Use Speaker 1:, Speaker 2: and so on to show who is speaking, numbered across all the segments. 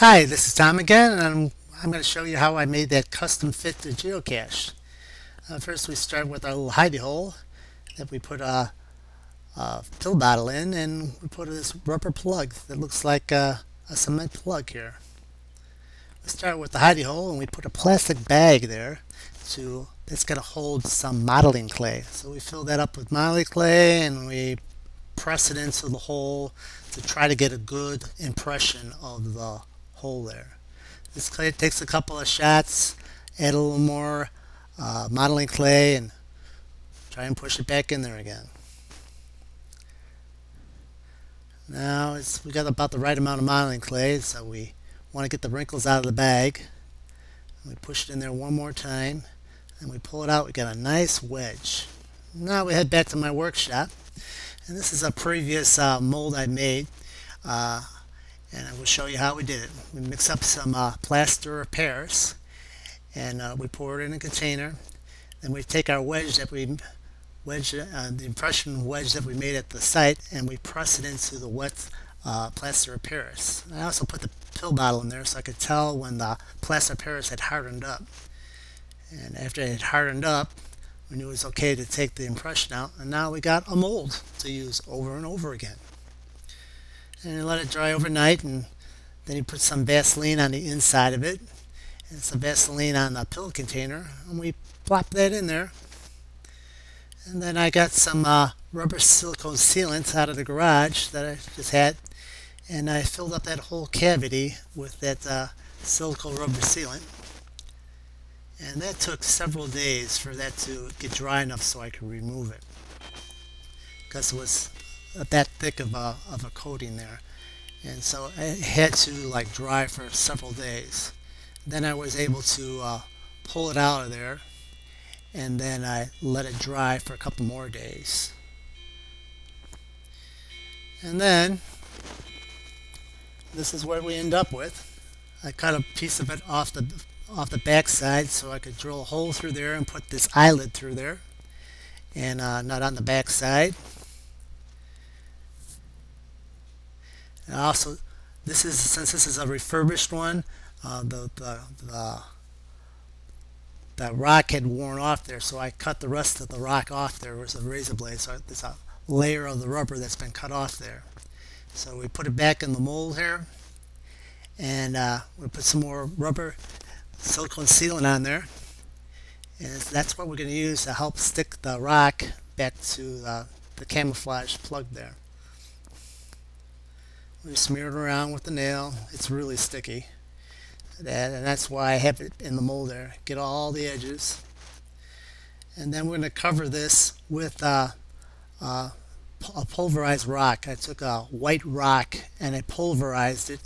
Speaker 1: Hi, this is Tom again, and I'm going to show you how I made that custom fit to Geocache. First, we start with our little hidey hole that we put a pill bottle in, and we put this rubber plug that looks like a cement plug here. We start with the hidey hole, and we put a plastic bag there that's going to hold some modeling clay. So we fill that up with modeling clay, and we press it into the hole to try to get a good impression of the hole there. This clay takes a couple of shots, add a little more modeling clay, and try and push it back in there again. Now we got about the right amount of modeling clay, so we want to get the wrinkles out of the bag. We push it in there one more time, and we pull it out. We got a nice wedge. Now we head back to my workshop, and this is a previous mold I made. And I will show you how we did it. We mix up some plaster of Paris, and we pour it in a container. Then we take our wedge that the impression wedge that we made at the site, and we press it into the wet plaster of Paris. I also put the pill bottle in there so I could tell when the plaster of Paris had hardened up. And after it had hardened up, we knew it was okay to take the impression out, and now we got a mold to use over and over again. And you let it dry overnight, and then you put some Vaseline on the inside of it and some Vaseline on the pill container, and we plop that in there. And then I got some rubber silicone sealant out of the garage that I just had, and I filled up that whole cavity with that silicone rubber sealant. And that took several days for that to get dry enough so I could remove it, because it was that thick of a coating there, and so it had to like dry for several days. Then I was able to pull it out of there, and then I let it dry for a couple more days. And then this is what we end up with. I cut a piece of it off the back side so I could drill a hole through there and put this eyelid through there, and not on the back side. And also, since this is a refurbished one, the rock had worn off there, so I cut the rest of the rock off there with a razor blade. So there's a layer of the rubber that's been cut off there. So we put it back in the mold here, and we put some more rubber silicone sealant on there, and that's what we're going to use to help stick the rock back to the camouflage plug there. We smear it around with the nail. It's really sticky, and that's why I have it in the mold there. Get all the edges, and then we're going to cover this with a pulverized rock. I took a white rock and I pulverized it.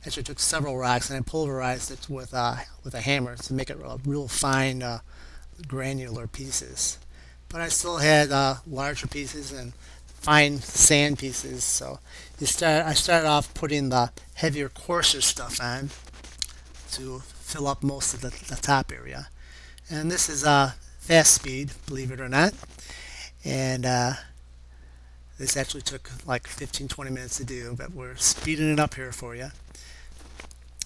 Speaker 1: Actually, I took several rocks and I pulverized it with a hammer to make it real fine, granular pieces. But I still had larger pieces and fine sand pieces, so I started off putting the heavier, coarser stuff on to fill up most of the top area. And this is fast speed, believe it or not, and this actually took like 15-20 minutes to do, but we're speeding it up here for you.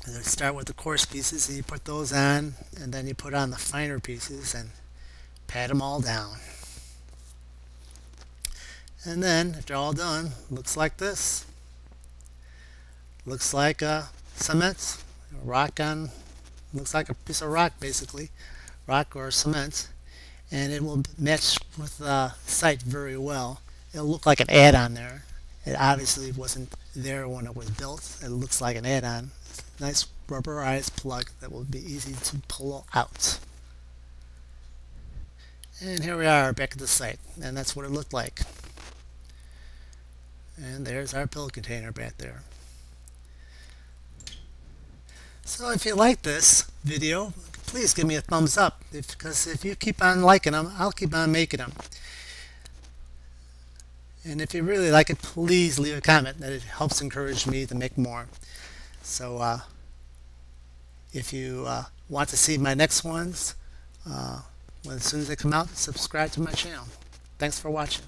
Speaker 1: And then start with the coarse pieces, and you put those on, and then you put on the finer pieces and pat them all down. And then, after all done, looks like this. Looks like cement, rock on, looks like a piece of rock basically, rock or cement, and it will match with the site very well. It'll look like an add-on there. It obviously wasn't there when it was built. It looks like an add-on. Nice rubberized plug that will be easy to pull out. And here we are back at the site, and that's what it looked like. And there's our pill container back there. So if you like this video, please give me a thumbs up, because if you keep on liking them, I'll keep on making them. And if you really like it, please leave a comment. That it helps encourage me to make more. So if you want to see my next ones, as soon as they come out, subscribe to my channel. Thanks for watching.